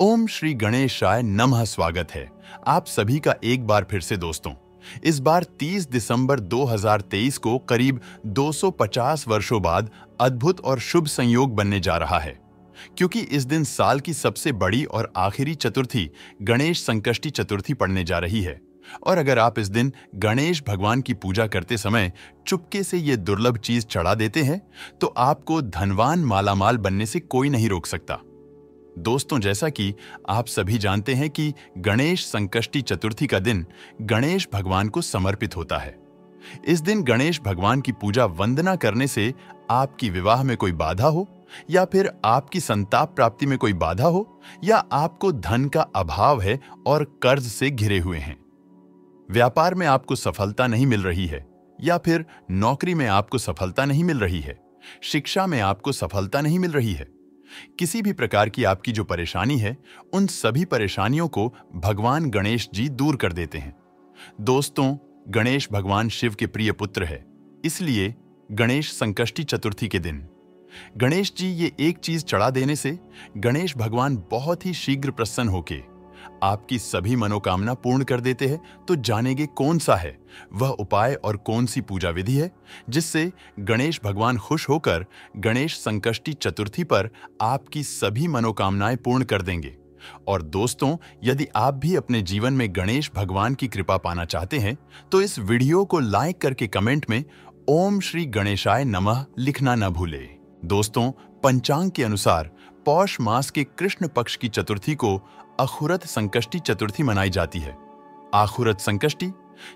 ओम श्री गणेशाय नमः। स्वागत है आप सभी का एक बार फिर से दोस्तों। इस बार 30 दिसंबर 2023 को करीब 250 वर्षों बाद अद्भुत और शुभ संयोग बनने जा रहा है, क्योंकि इस दिन साल की सबसे बड़ी और आखिरी चतुर्थी गणेश संकष्टी चतुर्थी पड़ने जा रही है। और अगर आप इस दिन गणेश भगवान की पूजा करते समय चुपके से ये दुर्लभ चीज चढ़ा देते हैं तो आपको धनवान मालामाल बनने से कोई नहीं रोक सकता। दोस्तों, जैसा कि आप सभी जानते हैं कि गणेश संकष्टी चतुर्थी का दिन गणेश भगवान को समर्पित होता है। इस दिन गणेश भगवान की पूजा वंदना करने से आपकी विवाह में कोई बाधा हो, या फिर आपकी संताप प्राप्ति में कोई बाधा हो, या आपको धन का अभाव है और कर्ज से घिरे हुए हैं, व्यापार में आपको सफलता नहीं मिल रही है, या फिर नौकरी में आपको सफलता नहीं मिल रही है, शिक्षा में आपको सफलता नहीं मिल रही है, किसी भी प्रकार की आपकी जो परेशानी है, उन सभी परेशानियों को भगवान गणेश जी दूर कर देते हैं। दोस्तों, गणेश भगवान शिव के प्रिय पुत्र है, इसलिए गणेश संकष्टी चतुर्थी के दिन गणेश जी ये एक चीज चढ़ा देने से गणेश भगवान बहुत ही शीघ्र प्रसन्न होके आपकी सभी मनोकामना पूर्ण कर देते हैं। तो जानेंगे कौन सा है वह उपाय और कौन सी पूजा विधि है जिससे गणेश भगवान खुश होकर गणेश संकष्टी चतुर्थी पर आपकी सभी मनोकामनाएं पूर्ण कर देंगे। और दोस्तों, यदि आप भी अपने जीवन में गणेश भगवान की कृपा पाना चाहते हैं तो इस वीडियो को लाइक करके कमेंट में ओम श्री गणेशाय नमः लिखना न भूले। दोस्तों, पंचांग के अनुसार पौष मास के कृष्ण पक्ष की चतुर्थी को अखुरत संकष्टी चतुर्थी मनाई जाती है। आखुरत संकष्टी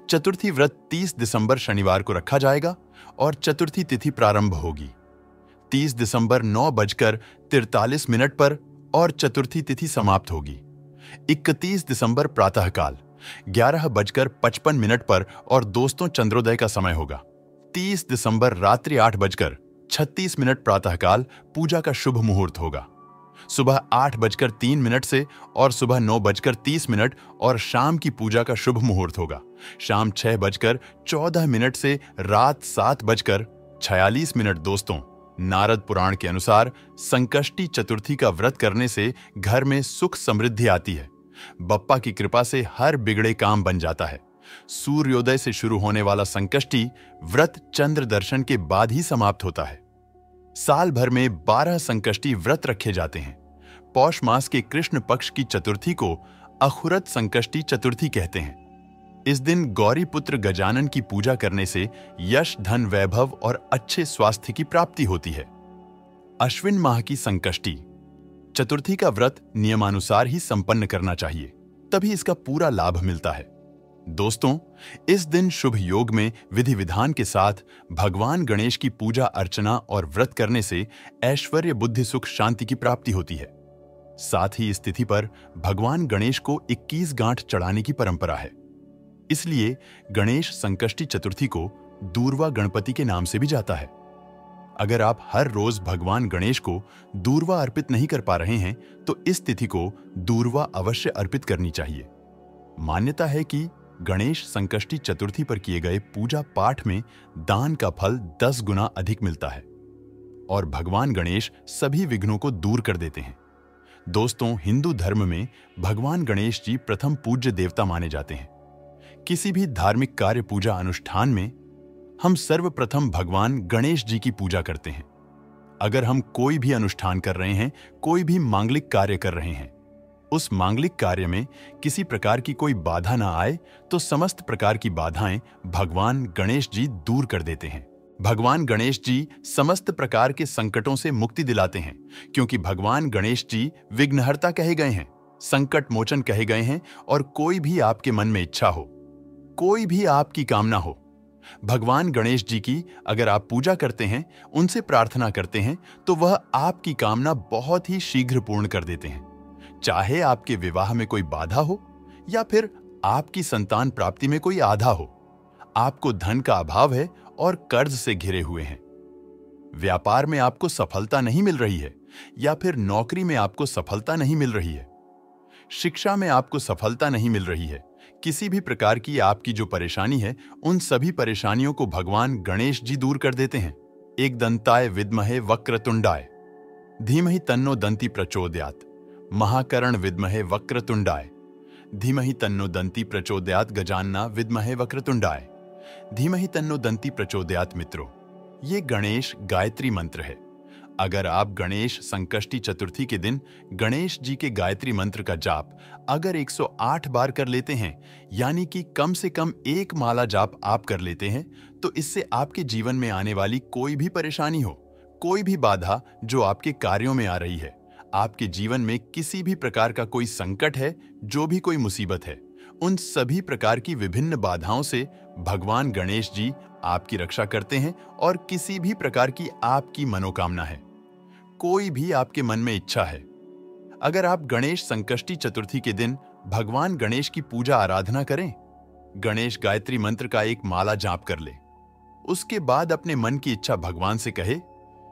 चतुर्थी व्रत 30 दिसंबर शनिवार को रखा जाएगा और चतुर्थी तिथि प्रारंभ होगी 30 दिसंबर 9:43 पर और चतुर्थी तिथि समाप्त होगी 31 दिसंबर प्रातःकाल 11:55 पर और दोस्तों चंद्रोदय का समय होगा 30 दिसंबर रात्रि 8:36 प्रातःकाल पूजा का शुभ मुहूर्त होगा सुबह 8:03 से और सुबह 9:30 और शाम की पूजा का शुभ मुहूर्त होगा शाम 6:14 से रात 7:46। दोस्तों, नारद पुराण के अनुसार संकष्टी चतुर्थी का व्रत करने से घर में सुख समृद्धि आती है, बप्पा की कृपा से हर बिगड़े काम बन जाता है। सूर्योदय से शुरू होने वाला संकष्टी व्रत चंद्र दर्शन के बाद ही समाप्त होता है। साल भर में 12 संकष्टी व्रत रखे जाते हैं। पौष मास के कृष्ण पक्ष की चतुर्थी को अखुरत संकष्टी चतुर्थी कहते हैं। इस दिन गौरी पुत्र गजानन की पूजा करने से यश, धन, वैभव और अच्छे स्वास्थ्य की प्राप्ति होती है। अश्विन माह की संकष्टी चतुर्थी का व्रत नियमानुसार ही संपन्न करना चाहिए, तभी इसका पूरा लाभ मिलता है। दोस्तों, इस दिन शुभ योग में विधि विधान के साथ भगवान गणेश की पूजा अर्चना और व्रत करने से ऐश्वर्य, बुद्धि, सुख, शांति की प्राप्ति होती है। साथ ही इस तिथि पर भगवान गणेश को 21 गांठ चढ़ाने की परंपरा है, इसलिए गणेश संकष्टी चतुर्थी को दूर्वा गणपति के नाम से भी जाता है। अगर आप हर रोज भगवान गणेश को दूर्वा अर्पित नहीं कर पा रहे हैं तो इस तिथि को दूर्वा अवश्य अर्पित करनी चाहिए। मान्यता है कि गणेश संकष्टी चतुर्थी पर किए गए पूजा पाठ में दान का फल 10 गुना अधिक मिलता है और भगवान गणेश सभी विघ्नों को दूर कर देते हैं। दोस्तों, हिंदू धर्म में भगवान गणेश जी प्रथम पूज्य देवता माने जाते हैं। किसी भी धार्मिक कार्य, पूजा, अनुष्ठान में हम सर्वप्रथम भगवान गणेश जी की पूजा करते हैं। अगर हम कोई भी अनुष्ठान कर रहे हैं, कोई भी मांगलिक कार्य कर रहे हैं, उस मांगलिक कार्य में किसी प्रकार की कोई बाधा ना आए तो समस्त प्रकार की बाधाएं भगवान गणेश जी दूर कर देते हैं। भगवान गणेश जी समस्त प्रकार के संकटों से मुक्ति दिलाते हैं, क्योंकि भगवान गणेश जी विघ्नहर्ता कहे गए हैं, संकट मोचन कहे गए हैं। और कोई भी आपके मन में इच्छा हो, कोई भी आपकी कामना हो, भगवान गणेश जी की अगर आप पूजा करते हैं, उनसे प्रार्थना करते हैं तो वह आपकी कामना बहुत ही शीघ्र पूर्ण कर देते हैं। चाहे आपके विवाह में कोई बाधा हो या फिर आपकी संतान प्राप्ति में कोई आधा हो, आपको धन का अभाव है और कर्ज से घिरे हुए हैं, व्यापार में आपको सफलता नहीं मिल रही है, या फिर नौकरी में आपको सफलता नहीं मिल रही है, शिक्षा में आपको सफलता नहीं मिल रही है, किसी भी प्रकार की आपकी जो परेशानी है, उन सभी परेशानियों को भगवान गणेश जी दूर कर देते हैं। एक दंताय विद्महे वक्रतुंडाय धीमहि तन्नो दंती प्रचोदयात्। महाकर्ण विद्महे वक्रतुंडाय, धीमहि तन्नो दन्ती प्रचोदयात् गजानना विद्महे वक्रतुंडाय, धीमहि तन्नो दन्ती प्रचोदयात्। मित्रों, ये गणेश गायत्री मंत्र है। अगर आप गणेश संकष्टी चतुर्थी के दिन गणेश जी के गायत्री मंत्र का जाप अगर 108 बार कर लेते हैं, यानी कि कम से कम एक माला जाप आप कर लेते हैं, तो इससे आपके जीवन में आने वाली कोई भी परेशानी हो, कोई भी बाधा जो आपके कार्यों में आ रही है, आपके जीवन में किसी भी प्रकार का कोई संकट है, जो भी कोई मुसीबत है, उन सभी प्रकार की विभिन्न बाधाओं से भगवान गणेश जी आपकी रक्षा करते हैं और किसी भी प्रकार की आपकी मनोकामना है, कोई भी आपके मन में इच्छा है, अगर आप गणेश संकष्टी चतुर्थी के दिन भगवान गणेश की पूजा आराधना करें, गणेश गायत्री मंत्र का एक माला जाप कर ले, उसके बाद अपने मन की इच्छा भगवान से कहे,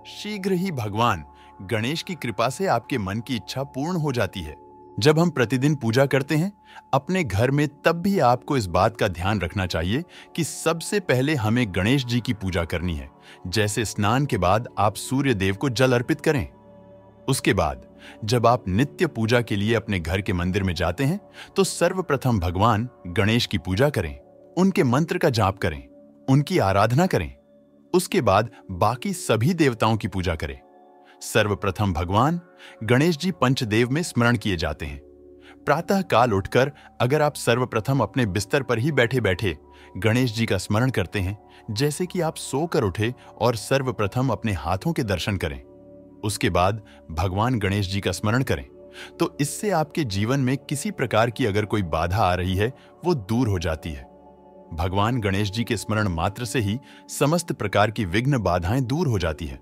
शीघ्र ही भगवान गणेश की कृपा से आपके मन की इच्छा पूर्ण हो जाती है। जब हम प्रतिदिन पूजा करते हैं अपने घर में, तब भी आपको इस बात का ध्यान रखना चाहिए कि सबसे पहले हमें गणेश जी की पूजा करनी है। जैसे स्नान के बाद आप सूर्य देव को जल अर्पित करें, उसके बाद जब आप नित्य पूजा के लिए अपने घर के मंदिर में जाते हैं, तो सर्वप्रथम भगवान गणेश की पूजा करें, उनके मंत्र का जाप करें, उनकी आराधना करें। उसके बाद बाकी सभी देवताओं की पूजा करें। सर्वप्रथम भगवान गणेश जी पंचदेव में स्मरण किए जाते हैं। प्रातः काल उठकर अगर आप सर्वप्रथम अपने बिस्तर पर ही बैठे बैठे गणेश जी का स्मरण करते हैं, जैसे कि आप सोकर उठे और सर्वप्रथम अपने हाथों के दर्शन करें, उसके बाद भगवान गणेश जी का स्मरण करें, तो इससे आपके जीवन में किसी प्रकार की अगर कोई बाधा आ रही है, वो दूर हो जाती है। भगवान गणेश जी के स्मरण मात्र से ही समस्त प्रकार की विघ्न बाधाएं दूर हो जाती है।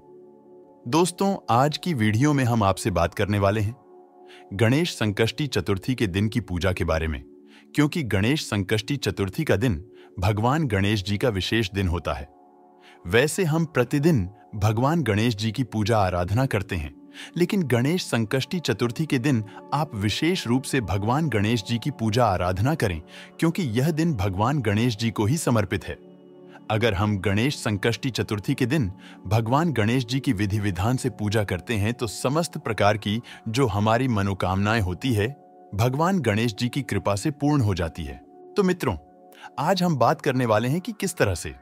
दोस्तों, आज की वीडियो में हम आपसे बात करने वाले हैं गणेश संकष्टी चतुर्थी के दिन की पूजा के बारे में, क्योंकि गणेश संकष्टी चतुर्थी का दिन भगवान गणेश जी का विशेष दिन होता है। वैसे हम प्रतिदिन भगवान गणेश जी की पूजा आराधना करते हैं, लेकिन गणेश संकष्टी चतुर्थी के दिन आप विशेष रूप से भगवान गणेश जी की पूजा आराधना करें, क्योंकि यह दिन भगवान गणेश जी को ही समर्पित है। अगर हम गणेश संकष्टी चतुर्थी के दिन भगवान गणेश जी की विधि विधान से पूजा करते हैं, तो समस्त प्रकार की जो हमारी मनोकामनाएं होती है, भगवान गणेश जी की कृपा से पूर्ण हो जाती है। तो मित्रों, आज हम बात करने वाले हैं कि किस तरह से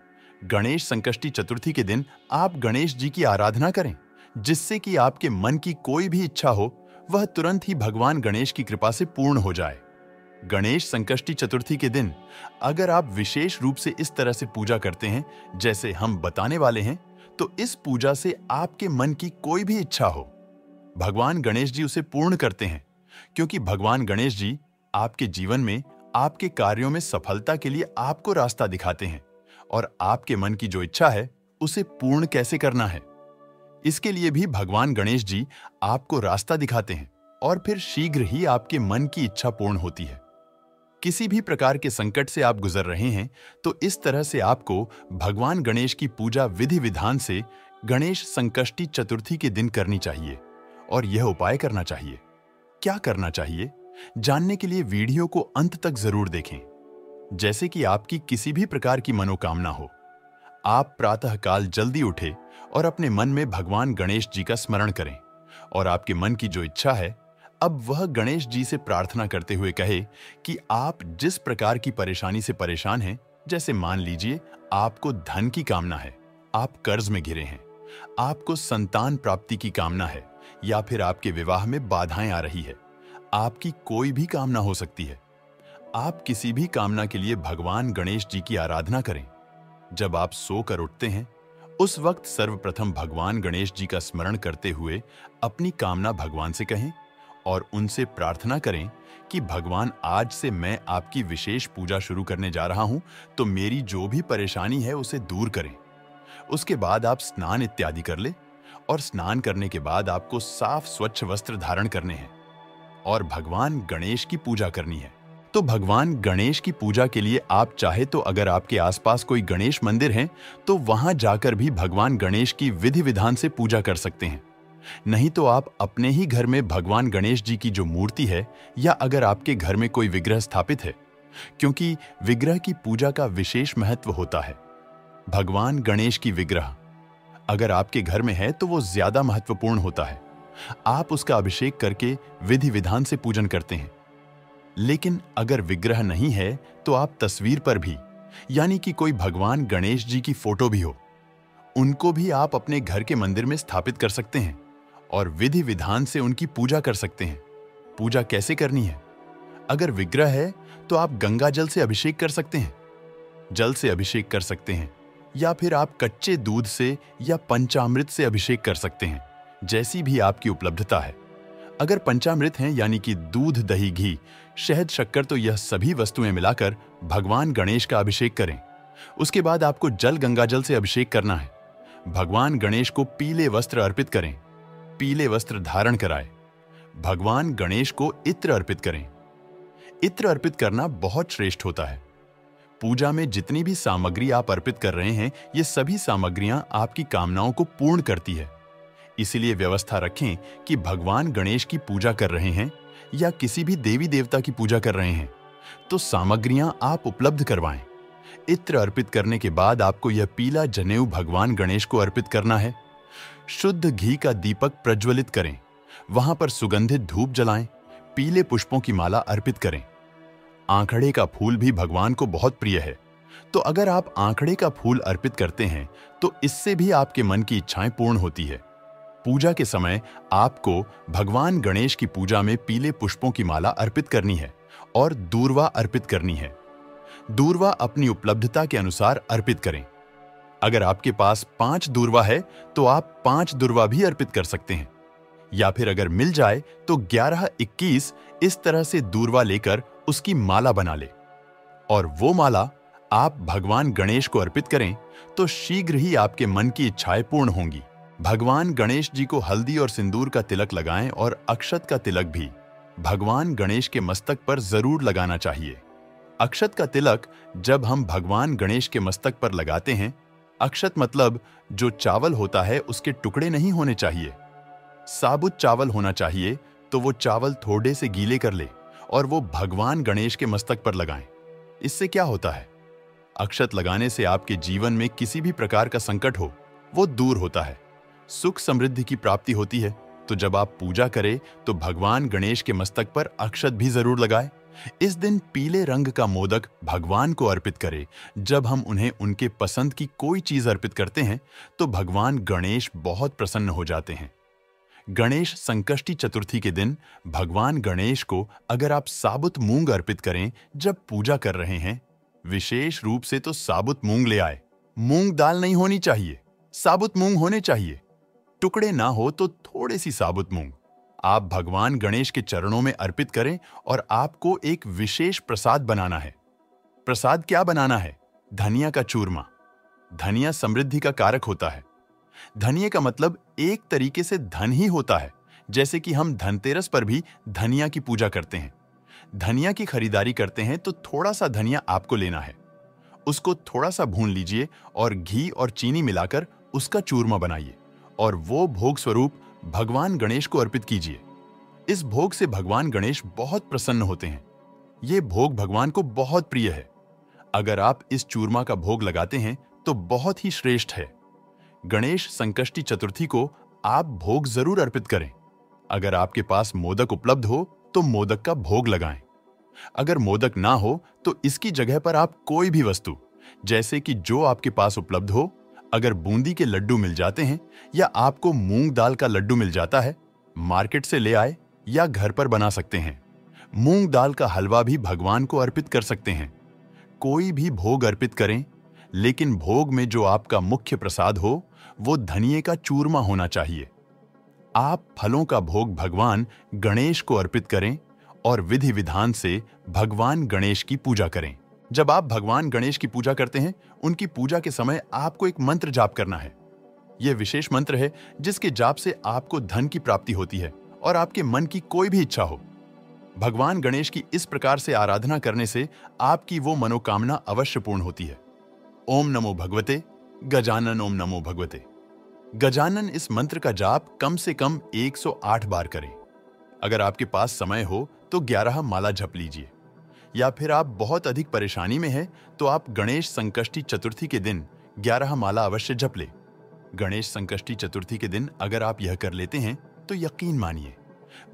गणेश संकष्टी चतुर्थी के दिन आप गणेश जी की आराधना करें, जिससे कि आपके मन की कोई भी इच्छा हो, वह तुरंत ही भगवान गणेश की कृपा से पूर्ण हो जाए। गणेश संकष्टी चतुर्थी के दिन अगर आप विशेष रूप से इस तरह से पूजा करते हैं जैसे हम बताने वाले हैं, तो इस पूजा से आपके मन की कोई भी इच्छा हो, भगवान गणेश जी उसे पूर्ण करते हैं, क्योंकि भगवान गणेश जी आपके जीवन में आपके कार्यों में सफलता के लिए आपको रास्ता दिखाते हैं और आपके मन की जो इच्छा है उसे पूर्ण कैसे करना है, इसके लिए भी भगवान गणेश जी आपको रास्ता दिखाते हैं और फिर शीघ्र ही आपके मन की इच्छा पूर्ण होती है। किसी भी प्रकार के संकट से आप गुजर रहे हैं, तो इस तरह से आपको भगवान गणेश की पूजा विधि विधान से गणेश संकष्टी चतुर्थी के दिन करनी चाहिए और यह उपाय करना चाहिए। क्या करना चाहिए, जानने के लिए वीडियो को अंत तक जरूर देखें। जैसे कि आपकी किसी भी प्रकार की मनोकामना हो, आप प्रातः काल जल्दी उठे और अपने मन में भगवान गणेश जी का स्मरण करें और आपके मन की जो इच्छा है, अब वह गणेश जी से प्रार्थना करते हुए कहे कि आप जिस प्रकार की परेशानी से परेशान हैं, जैसे मान लीजिए आपको धन की कामना है, आप कर्ज में घिरे हैं, आपको संतान प्राप्ति की कामना है, या फिर आपके विवाह में बाधाएं आ रही है, आपकी कोई भी कामना हो सकती है। आप किसी भी कामना के लिए भगवान गणेश जी की आराधना करें। जब आप सोकर उठते हैं, उस वक्त सर्वप्रथम भगवान गणेश जी का स्मरण करते हुए अपनी कामना भगवान से कहें और उनसे प्रार्थना करें कि भगवान, आज से मैं आपकी विशेष पूजा शुरू करने जा रहा हूं, तो मेरी जो भी परेशानी है उसे दूर करें। उसके बाद आप स्नान इत्यादि कर ले और स्नान करने के बाद आपको साफ स्वच्छ वस्त्र धारण करने हैं और भगवान गणेश की पूजा करनी है। तो भगवान गणेश की पूजा के लिए आप चाहे तो अगर आपके आसपास कोई गणेश मंदिर है, तो वहां जाकर भी भगवान गणेश की विधि विधान से पूजा कर सकते हैं। नहीं तो आप अपने ही घर में भगवान गणेश जी की जो मूर्ति है, या अगर आपके घर में कोई विग्रह स्थापित है, क्योंकि विग्रह की पूजा का विशेष महत्व होता है। भगवान गणेश की विग्रह अगर आपके घर में है तो वो ज्यादा महत्वपूर्ण होता है। आप उसका अभिषेक करके विधि विधान से पूजन करते हैं। लेकिन अगर विग्रह नहीं है तो आप तस्वीर पर भी, यानी कि कोई भगवान गणेश जी की फोटो भी हो, उनको भी आप अपने घर के मंदिर में स्थापित कर सकते हैं और विधि विधान से उनकी पूजा कर सकते हैं। पूजा कैसे करनी है? अगर विग्रह है तो आप गंगा जल से अभिषेक कर सकते हैं, जल से अभिषेक कर सकते हैं, या फिर आप कच्चे दूध से या पंचामृत से अभिषेक कर सकते हैं, जैसी भी आपकी उपलब्धता है। अगर पंचामृत हैं यानी कि दूध, दही, घी, शहद, शक्कर, तो यह सभी वस्तुएं मिलाकर भगवान गणेश का अभिषेक करें। उसके बाद आपको जल गंगा जल से अभिषेक करना है। भगवान गणेश को पीले वस्त्र अर्पित करें, पीले वस्त्र धारण कराएं। भगवान गणेश को इत्र अर्पित करें। इत्र अर्पित करना बहुत श्रेष्ठ होता है। पूजा में जितनी भी सामग्री आप अर्पित कर रहे हैं, ये सभी सामग्रियां आपकी कामनाओं को पूर्ण करती है। इसीलिए व्यवस्था रखें कि भगवान गणेश की पूजा कर रहे हैं या किसी भी देवी देवता की पूजा कर रहे हैं तो सामग्रियां आप उपलब्ध करवाएं। इत्र अर्पित करने के बाद आपको यह पीला जनेऊ भगवान गणेश को अर्पित करना है। शुद्ध घी का दीपक प्रज्वलित करें, वहां पर सुगंधित धूप जलाएं, पीले पुष्पों की माला अर्पित करें। आंखड़े का फूल भी भगवान को बहुत प्रिय है, तो अगर आप आंखड़े का फूल अर्पित करते हैं तो इससे भी आपके मन की इच्छाएं पूर्ण होती है। पूजा के समय आपको भगवान गणेश की पूजा में पीले पुष्पों की माला अर्पित करनी है और दूर्वा अर्पित करनी है। दूर्वा अपनी उपलब्धता के अनुसार अर्पित करें। अगर आपके पास 5 दूर्वा है तो आप 5 दूर्वा भी अर्पित कर सकते हैं, या फिर अगर मिल जाए तो 11-21 इस तरह से दूर्वा लेकर उसकी माला बना ले और वो माला आप भगवान गणेश को अर्पित करें तो शीघ्र ही आपके मन की इच्छाएं पूर्ण होंगी। भगवान गणेश जी को हल्दी और सिंदूर का तिलक लगाएं और अक्षत का तिलक भी भगवान गणेश के मस्तक पर जरूर लगाना चाहिए। अक्षत का तिलक जब हम भगवान गणेश के मस्तक पर लगाते हैं, अक्षत मतलब जो चावल होता है उसके टुकड़े नहीं होने चाहिए, साबुत चावल होना चाहिए। तो वो चावल थोड़े से गीले कर ले और वो भगवान गणेश के मस्तक पर लगाएं। इससे क्या होता है? अक्षत लगाने से आपके जीवन में किसी भी प्रकार का संकट हो वो दूर होता है, सुख समृद्धि की प्राप्ति होती है। तो जब आप पूजा करें तो भगवान गणेश के मस्तक पर अक्षत भी जरूर लगाएं। इस दिन पीले रंग का मोदक भगवान को अर्पित करें। जब हम उन्हें उनके पसंद की कोई चीज अर्पित करते हैं तो भगवान गणेश बहुत प्रसन्न हो जाते हैं। गणेश संकष्टी चतुर्थी के दिन भगवान गणेश को अगर आप साबुत मूंग अर्पित करें जब पूजा कर रहे हैं, विशेष रूप से तो साबुत मूंग ले आए। मूंग दाल नहीं होनी चाहिए, साबुत मूंग होने चाहिए। टुकड़े ना हो तो थोड़ी सी साबुत मूंग आप भगवान गणेश के चरणों में अर्पित करें और आपको एक विशेष प्रसाद बनाना है। प्रसाद क्या बनाना है? धनिया का चूरमा। धनिया समृद्धि का कारक होता है। धनिया का मतलब एक तरीके से धन ही होता है, जैसे कि हम धनतेरस पर भी धनिया की पूजा करते हैं। धनिया की खरीदारी करते हैं तो थोड़ा सा धनिया आपको लेना है, उसको थोड़ा सा भून लीजिए और घी और चीनी मिलाकर उसका चूरमा बनाइए और वो भोग स्वरूप भगवान गणेश को अर्पित कीजिए। इस भोग से भगवान गणेश बहुत प्रसन्न होते हैं। ये भोग भगवान को बहुत प्रिय है। अगर आप इस चूरमा का भोग लगाते हैं तो बहुत ही श्रेष्ठ है। गणेश संकष्टी चतुर्थी को आप भोग जरूर अर्पित करें। अगर आपके पास मोदक उपलब्ध हो तो मोदक का भोग लगाएं। अगर मोदक ना हो तो इसकी जगह पर आप कोई भी वस्तु, जैसे कि जो आपके पास उपलब्ध हो, अगर बूंदी के लड्डू मिल जाते हैं या आपको मूंग दाल का लड्डू मिल जाता है, मार्केट से ले आए या घर पर बना सकते हैं। मूंग दाल का हलवा भी भगवान को अर्पित कर सकते हैं। कोई भी भोग अर्पित करें, लेकिन भोग में जो आपका मुख्य प्रसाद हो वो धनिये का चूरमा होना चाहिए। आप फलों का भोग भगवान गणेश को अर्पित करें और विधि विधान से भगवान गणेश की पूजा करें। जब आप भगवान गणेश की पूजा करते हैं, उनकी पूजा के समय आपको एक मंत्र जाप करना है। यह विशेष मंत्र है जिसके जाप से आपको धन की प्राप्ति होती है और आपके मन की कोई भी इच्छा हो। भगवान गणेश की इस प्रकार से आराधना करने से आपकी वो मनोकामना अवश्य पूर्ण होती है। ओम नमो भगवते गजानन, ओम नमो भगवते गजानन। इस मंत्र का जाप कम से कम 108 बार करें। अगर आपके पास समय हो तो 11 माला जप लीजिए, या फिर आप बहुत अधिक परेशानी में हैं तो आप गणेश संकष्टी चतुर्थी के दिन 11 माला अवश्य जप ले। गणेश संकष्टी चतुर्थी के दिन अगर आप यह कर लेते हैं तो यकीन मानिए,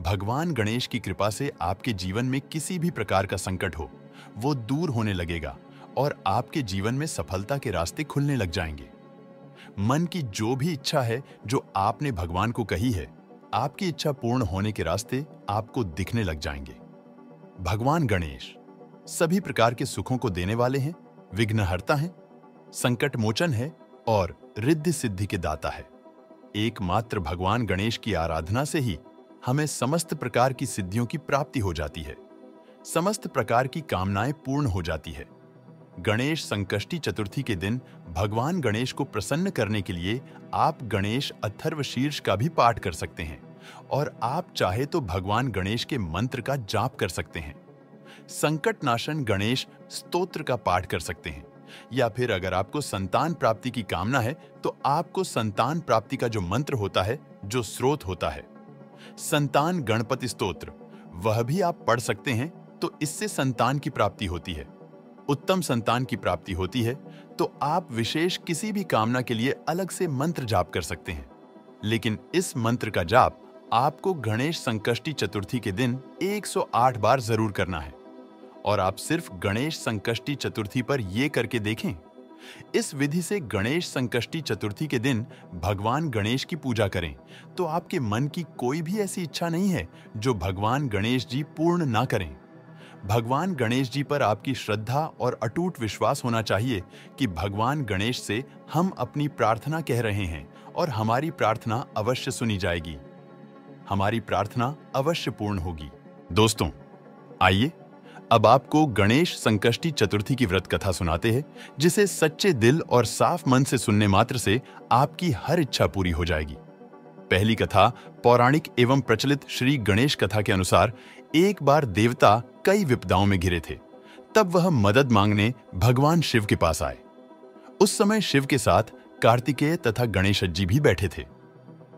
भगवान गणेश की कृपा से आपके जीवन में किसी भी प्रकार का संकट हो, वो दूर होने लगेगा और आपके जीवन में सफलता के रास्ते खुलने लग जाएंगे। मन की जो भी इच्छा है जो आपने भगवान को कही है, आपकी इच्छा पूर्ण होने के रास्ते आपको दिखने लग जाएंगे। भगवान गणेश सभी प्रकार के सुखों को देने वाले हैं, विघ्नहर्ता हैं, संकट मोचन है और रिद्धि सिद्धि के दाता है। एकमात्र भगवान गणेश की आराधना से ही हमें समस्त प्रकार की सिद्धियों की प्राप्ति हो जाती है, समस्त प्रकार की कामनाएं पूर्ण हो जाती है। गणेश संकष्टी चतुर्थी के दिन भगवान गणेश को प्रसन्न करने के लिए आप गणेश अथर्वशीर्ष का भी पाठ कर सकते हैं और आप चाहे तो भगवान गणेश के मंत्र का जाप कर सकते हैं। संकट नाशन गणेश स्तोत्र का पाठ कर सकते हैं, या फिर अगर आपको संतान प्राप्ति की कामना है तो आपको संतान प्राप्ति का जो मंत्र होता है, जो स्रोत होता है, संतान गणपति स्तोत्र, वह भी आप पढ़ सकते हैं। तो इससे संतान की प्राप्ति होती है, उत्तम संतान की प्राप्ति होती है। तो आप विशेष किसी भी कामना के लिए अलग से मंत्र जाप कर सकते हैं, लेकिन इस मंत्र का जाप आपको गणेश संकष्टी चतुर्थी के दिन 108 बार जरूर करना है। और आप सिर्फ गणेश संकष्टी चतुर्थी पर यह करके देखें। इस विधि से गणेश संकष्टी चतुर्थी के दिन भगवान गणेश की पूजा करें तो आपके मन की कोई भी ऐसी इच्छा नहीं है जो भगवान गणेश जी पूर्ण ना करें। भगवान गणेश जी पर आपकी श्रद्धा और अटूट विश्वास होना चाहिए कि भगवान गणेश से हम अपनी प्रार्थना कह रहे हैं और हमारी प्रार्थना अवश्य सुनी जाएगी, हमारी प्रार्थना अवश्य पूर्ण होगी। दोस्तों, आइए अब आपको गणेश संकष्टी चतुर्थी की व्रत कथा सुनाते हैं, जिसे सच्चे दिल और साफ मन से सुनने मात्र से आपकी हर इच्छा पूरी हो जाएगी। पहली कथा पौराणिक एवं प्रचलित श्री गणेश कथा के अनुसार एक बार देवता कई विपदाओं में घिरे थे। तब वह मदद मांगने भगवान शिव के पास आए। उस समय शिव के साथ कार्तिकेय तथा गणेश जी भी बैठे थे।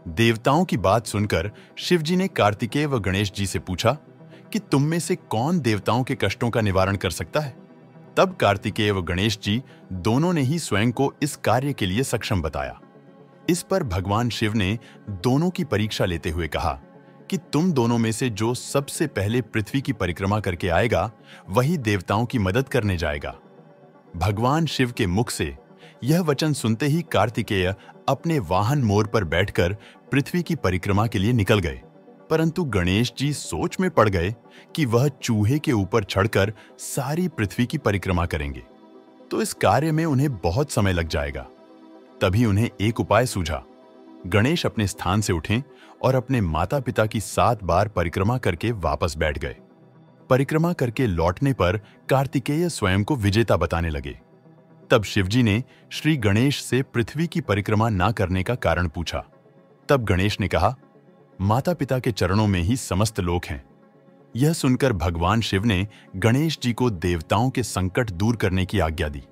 देवताओं की बात सुनकर शिव जी ने कार्तिकेय व गणेश जी से पूछा कि तुम में से कौन देवताओं के कष्टों का निवारण कर सकता है। तब कार्तिकेय व गणेश जी दोनों ने ही स्वयं को इस कार्य के लिए सक्षम बताया। इस पर भगवान शिव ने दोनों की परीक्षा लेते हुए कहा कि तुम दोनों में से जो सबसे पहले पृथ्वी की परिक्रमा करके आएगा, वही देवताओं की मदद करने जाएगा। भगवान शिव के मुख से यह वचन सुनते ही कार्तिकेय अपने वाहन मोर पर बैठकर पृथ्वी की परिक्रमा के लिए निकल गए, परंतु गणेश जी सोच में पड़ गए कि वह चूहे के ऊपर चढ़कर सारी पृथ्वी की परिक्रमा करेंगे, तो इस कार्य में उन्हें बहुत समय लग जाएगा। तभी उन्हें एक उपाय सूझा। गणेश अपने स्थान से उठे और अपने माता पिता की 7 बार परिक्रमा करके वापस बैठ गए। परिक्रमा करके लौटने पर कार्तिकेय स्वयं को विजेता बताने लगे। तब शिवजी ने श्री गणेश से पृथ्वी की परिक्रमा ना करने का कारण पूछा। तब गणेश ने कहा, माता पिता के चरणों में ही समस्त लोक हैं। यह सुनकर भगवान शिव ने गणेश जी को देवताओं के संकट दूर करने की आज्ञा दी।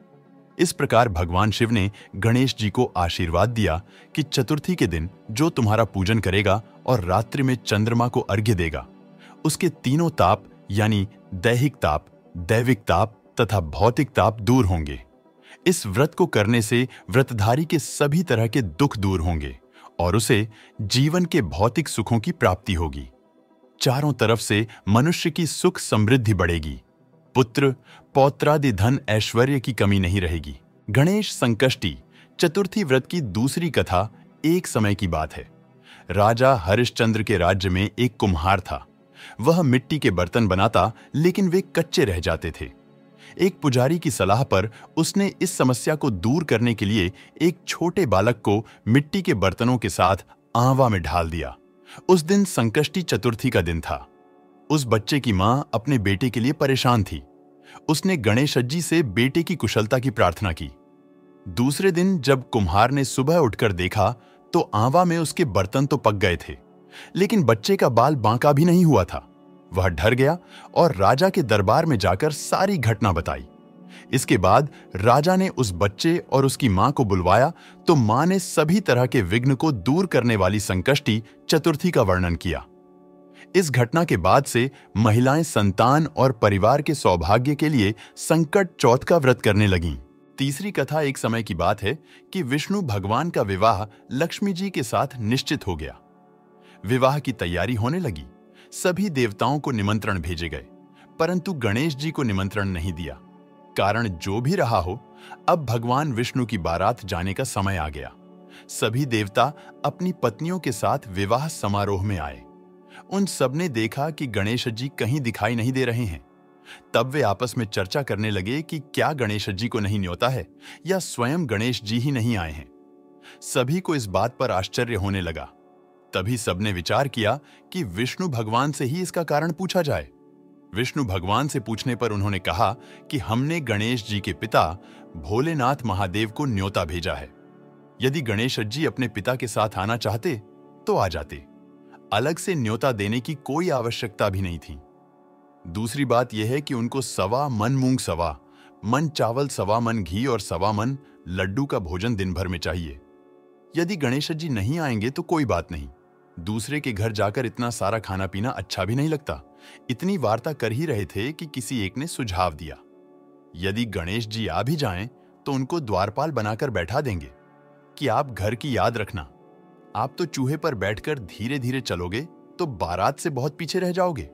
इस प्रकार भगवान शिव ने गणेश जी को आशीर्वाद दिया कि चतुर्थी के दिन जो तुम्हारा पूजन करेगा और रात्रि में चंद्रमा को अर्घ्य देगा, उसके तीनों ताप यानी दैहिक ताप, दैविक ताप तथा भौतिक ताप दूर होंगे। इस व्रत को करने से व्रतधारी के सभी तरह के दुख दूर होंगे और उसे जीवन के भौतिक सुखों की प्राप्ति होगी। चारों तरफ से मनुष्य की सुख समृद्धि बढ़ेगी, पुत्र पौत्रादि धन ऐश्वर्य की कमी नहीं रहेगी। गणेश संकष्टी चतुर्थी व्रत की दूसरी कथा एक समय की बात है। राजा हरिश्चंद्र के राज्य में एक कुम्हार था। वह मिट्टी के बर्तन बनाता, लेकिन वे कच्चे रह जाते थे। एक पुजारी की सलाह पर उसने इस समस्या को दूर करने के लिए एक छोटे बालक को मिट्टी के बर्तनों के साथ आंवा में ढाल दिया। उस दिन संकष्टी चतुर्थी का दिन था। उस बच्चे की मां अपने बेटे के लिए परेशान थी। उसने गणेश जी से बेटे की कुशलता की प्रार्थना की। दूसरे दिन जब कुम्हार ने सुबह उठकर देखा तो आंवा में उसके बर्तन तो पक गए थे, लेकिन बच्चे का बाल बांका भी नहीं हुआ था। वह डर गया और राजा के दरबार में जाकर सारी घटना बताई। इसके बाद राजा ने उस बच्चे और उसकी मां को बुलवाया तो मां ने सभी तरह के विघ्न को दूर करने वाली संकष्टी चतुर्थी का वर्णन किया। इस घटना के बाद से महिलाएं संतान और परिवार के सौभाग्य के लिए संकट चौथ का व्रत करने लगीं। तीसरी कथा एक समय की बात है कि विष्णु भगवान का विवाह लक्ष्मी जी के साथ निश्चित हो गया। विवाह की तैयारी होने लगी। सभी देवताओं को निमंत्रण भेजे गए, परंतु गणेश जी को निमंत्रण नहीं दिया। कारण जो भी रहा हो, अब भगवान विष्णु की बारात जाने का समय आ गया। सभी देवता अपनी पत्नियों के साथ विवाह समारोह में आए। उन सबने देखा कि गणेश जी कहीं दिखाई नहीं दे रहे हैं। तब वे आपस में चर्चा करने लगे कि क्या गणेश जी को नहीं न्योता है या स्वयं गणेश जी ही नहीं आए हैं। सभी को इस बात पर आश्चर्य होने लगा। तभी सबने विचार किया कि विष्णु भगवान से ही इसका कारण पूछा जाए। विष्णु भगवान से पूछने पर उन्होंने कहा कि हमने गणेश जी के पिता भोलेनाथ महादेव को न्योता भेजा है। यदि गणेश जी अपने पिता के साथ आना चाहते तो आ जाते। अलग से न्योता देने की कोई आवश्यकता भी नहीं थी। दूसरी बात यह है कि उनको 1.25 मन मूंग सवा, मन चावल, 1.25 मन घी और 1.25 मन लड्डू का भोजन दिन भर में चाहिए। यदि गणेश जी नहीं आएंगे तो कोई बात नहीं, दूसरे के घर जाकर इतना सारा खाना पीना अच्छा भी नहीं लगता। इतनी वार्ता कर ही रहे थे कि किसी एक ने सुझाव दिया, यदि गणेश जी आ भी जाएं तो उनको द्वारपाल बनाकर बैठा देंगे कि आप घर की याद रखना। आप तो चूहे पर बैठकर धीरे धीरे चलोगे तो बारात से बहुत पीछे रह जाओगे।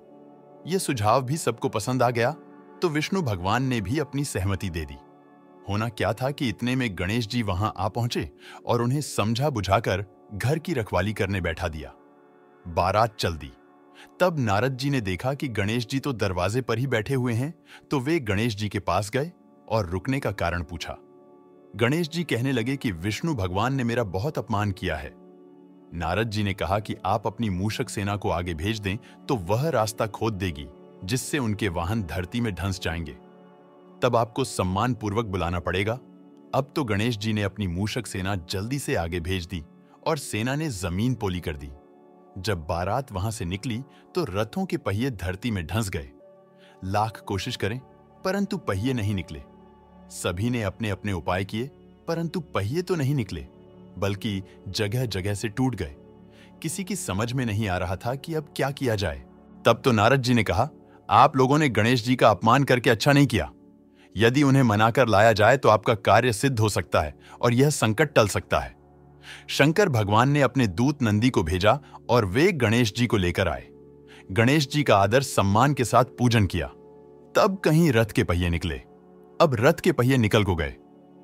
यह सुझाव भी सबको पसंद आ गया, तो विष्णु भगवान ने भी अपनी सहमति दे दी। होना क्या था कि इतने में गणेश जी वहां आ पहुंचे और उन्हें समझा बुझाकर घर की रखवाली करने बैठा दिया। बारात चल दी। तब नारद जी ने देखा कि गणेश जी तो दरवाजे पर ही बैठे हुए हैं, तो वे गणेश जी के पास गए और रुकने का कारण पूछा। गणेश जी कहने लगे कि विष्णु भगवान ने मेरा बहुत अपमान किया है। नारद जी ने कहा कि आप अपनी मूषक सेना को आगे भेज दें तो वह रास्ता खोद देगी जिससे उनके वाहन धरती में धंस जाएंगे। तब आपको सम्मान पूर्वक बुलाना पड़ेगा। अब तो गणेश जी ने अपनी मूषक सेना जल्दी से आगे भेज दी और सेना ने जमीन पोली कर दी। जब बारात वहां से निकली तो रथों के पहिए धरती में धंस गए। लाख कोशिश करें परंतु पहिए नहीं निकले। सभी ने अपने अपने उपाय किए, परंतु पहिए तो नहीं निकले, बल्कि जगह जगह से टूट गए। किसी की समझ में नहीं आ रहा था कि अब क्या किया जाए। तब तो नारद जी ने कहा, आप लोगों ने गणेश जी का अपमान करके अच्छा नहीं किया। यदि उन्हें मनाकर लाया जाए तो आपका कार्य सिद्ध हो सकता है और यह संकट टल सकता है। शंकर भगवान ने अपने दूत नंदी को भेजा और वे गणेश जी को लेकर आए। गणेश जी का आदर सम्मान के साथ पूजन किया। तब कहीं रथ के पहिए निकले। अब रथ के पहिए निकल को गए,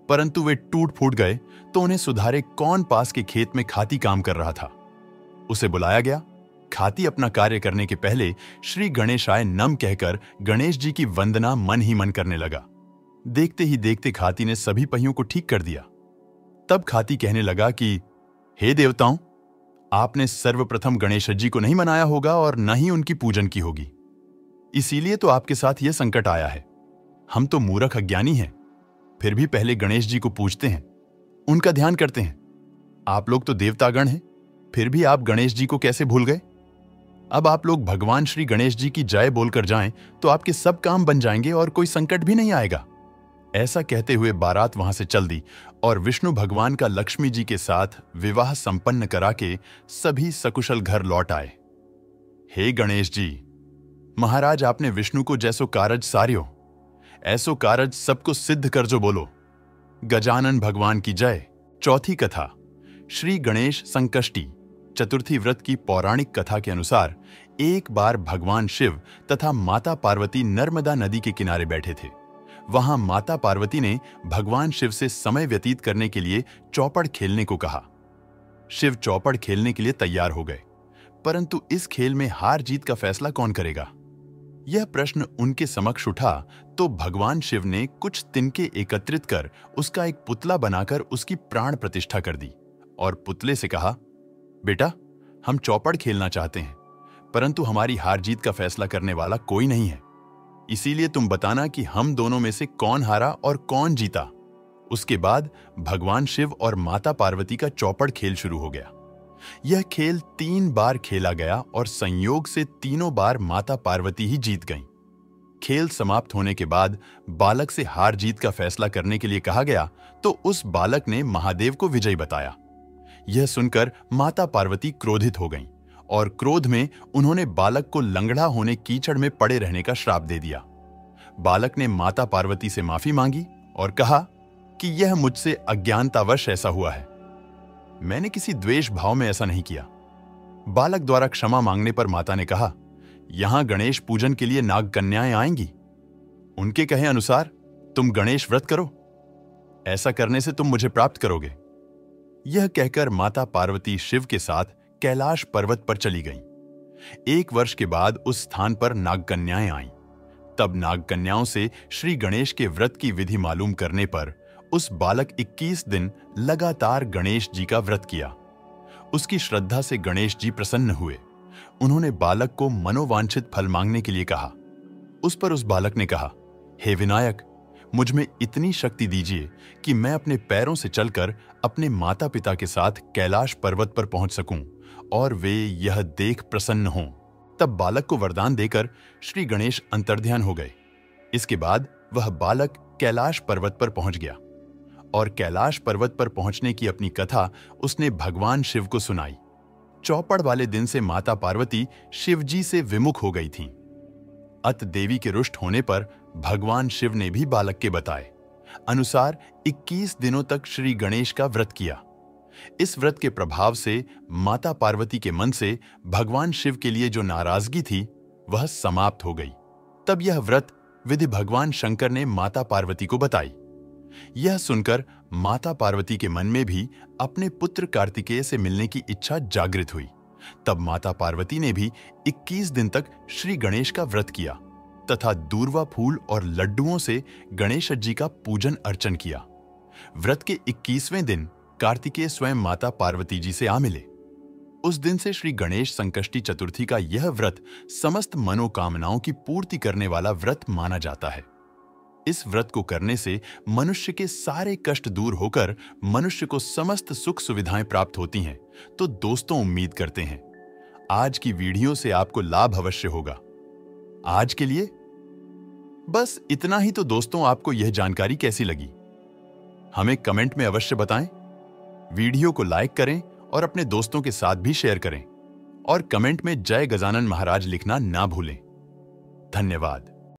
परंतु वे टूट फूट गए तो उन्हें सुधारे कौन पास के खेत में खाती काम कर रहा था। उसे बुलाया गया। खाती अपना कार्य करने के पहले श्री गणेशाय नम कहकर गणेश जी की वंदना मन ही मन करने लगा। देखते ही देखते खाती ने सभी पहियों को ठीक कर दिया। तब खाती कहने लगा कि हे देवताओं, आपने सर्वप्रथम गणेश जी को नहीं मनाया होगा और न ही उनकी पूजन की होगी, इसीलिए तो आपके साथ यह संकट आया है। हम तो मूर्ख अज्ञानी हैं, फिर भी पहले गणेश जी को पूजते हैं, उनका ध्यान करते हैं। आप लोग तो देवतागण हैं, फिर भी आप गणेश जी को कैसे भूल गए? अब आप लोग भगवान श्री गणेश जी की जय बोलकर जाएं तो आपके सब काम बन जाएंगे और कोई संकट भी नहीं आएगा। ऐसा कहते हुए बारात वहां से चल दी और विष्णु भगवान का लक्ष्मी जी के साथ विवाह संपन्न करा के सभी सकुशल घर लौट आए। हे गणेश जी, महाराज आपने विष्णु को जैसो कारज सार्यो, ऐसो कारज सबको सिद्ध कर जो बोलो। गजानन भगवान की जय। चौथी कथा श्री गणेश संकष्टी चतुर्थी व्रत की पौराणिक कथा के अनुसार एक बार भगवान शिव तथा माता पार्वती नर्मदा नदी के किनारे बैठे थे। वहां माता पार्वती ने भगवान शिव से समय व्यतीत करने के लिए चौपड़ खेलने को कहा। शिव चौपड़ खेलने के लिए तैयार हो गए, परंतु इस खेल में हार जीत का फैसला कौन करेगा? यह प्रश्न उनके समक्ष उठा तो भगवान शिव ने कुछ तिनके एकत्रित कर उसका एक पुतला बनाकर उसकी प्राण प्रतिष्ठा कर दी और पुतले से कहा, बेटा, हम चौपड़ खेलना चाहते हैं, परंतु हमारी हार जीत का फैसला करने वाला कोई नहीं है। इसीलिए तुम बताना कि हम दोनों में से कौन हारा और कौन जीता। उसके बाद भगवान शिव और माता पार्वती का चौपड़ खेल शुरू हो गया। यह खेल 3 बार खेला गया और संयोग से तीनों बार माता पार्वती ही जीत गईं। खेल समाप्त होने के बाद बालक से हार जीत का फैसला करने के लिए कहा गया तो उस बालक ने महादेव को विजयी बताया। यह सुनकर माता पार्वती क्रोधित हो गईं और क्रोध में उन्होंने बालक को लंगड़ा होने कीचड़ में पड़े रहने का श्राप दे दिया। बालक ने माता पार्वती से माफी मांगी और कहा कि यह मुझसे अज्ञानतावश ऐसा हुआ है, मैंने किसी द्वेष भाव में ऐसा नहीं किया। बालक द्वारा क्षमा मांगने पर माता ने कहा, यहां गणेश पूजन के लिए नाग कन्याएं आएंगी। उनके कहे अनुसार तुम गणेश व्रत करो, ऐसा करने से तुम मुझे प्राप्त करोगे। यह कहकर माता पार्वती शिव के साथ कैलाश पर्वत पर चली गईं। 1 वर्ष के बाद उस स्थान पर नाग कन्याएं आईं। तब नाग कन्याओं से श्री गणेश के व्रत की विधि मालूम करने पर उस बालक 21 दिन लगातार गणेश जी का व्रत किया। उसकी श्रद्धा से गणेश जी प्रसन्न हुए। उन्होंने बालक को मनोवांछित फल मांगने के लिए कहा। उस पर उस बालक ने कहा, हे विनायक, मुझ में इतनी शक्ति दीजिए कि मैं अपने पैरों से चलकर अपने माता पिता के साथ कैलाश पर्वत पर पहुंच सकूं और वे यह देख प्रसन्न हों। तब बालक को वरदान देकर श्री गणेश अंतर्ध्यान हो गए। इसके बाद वह बालक कैलाश पर्वत पर पहुंच गया और कैलाश पर्वत पर पहुंचने की अपनी कथा उसने भगवान शिव को सुनाई। चौपड़ वाले दिन से माता पार्वती शिवजी से विमुख हो गई थीं। अत देवी के रुष्ट होने पर भगवान शिव ने भी बालक के बताए अनुसार 21 दिनों तक श्री गणेश का व्रत किया। इस व्रत के प्रभाव से माता पार्वती के मन से भगवान शिव के लिए जो नाराजगी थी वह समाप्त हो गई। तब यह व्रत विधि भगवान शंकर ने माता पार्वती को बताई। यह सुनकर माता पार्वती के मन में भी अपने पुत्र कार्तिकेय से मिलने की इच्छा जागृत हुई। तब माता पार्वती ने भी 21 दिन तक श्री गणेश का व्रत किया तथा दूर्वा फूल और लड्डुओं से गणेश जी का पूजन अर्चन किया। व्रत के 21वें दिन कार्तिकेय स्वयं माता पार्वती जी से आ मिले। उस दिन से श्री गणेश संकष्टी चतुर्थी का यह व्रत समस्त मनोकामनाओं की पूर्ति करने वाला व्रत माना जाता है। इस व्रत को करने से मनुष्य के सारे कष्ट दूर होकर मनुष्य को समस्त सुख सुविधाएं प्राप्त होती हैं। तो दोस्तों, उम्मीद करते हैं आज की वीडियो से आपको लाभ अवश्य होगा। आज के लिए बस इतना ही। तो दोस्तों, आपको यह जानकारी कैसी लगी हमें कमेंट में अवश्य बताएं। वीडियो को लाइक करें और अपने दोस्तों के साथ भी शेयर करें और कमेंट में जय गजानन महाराज लिखना ना भूलें। धन्यवाद।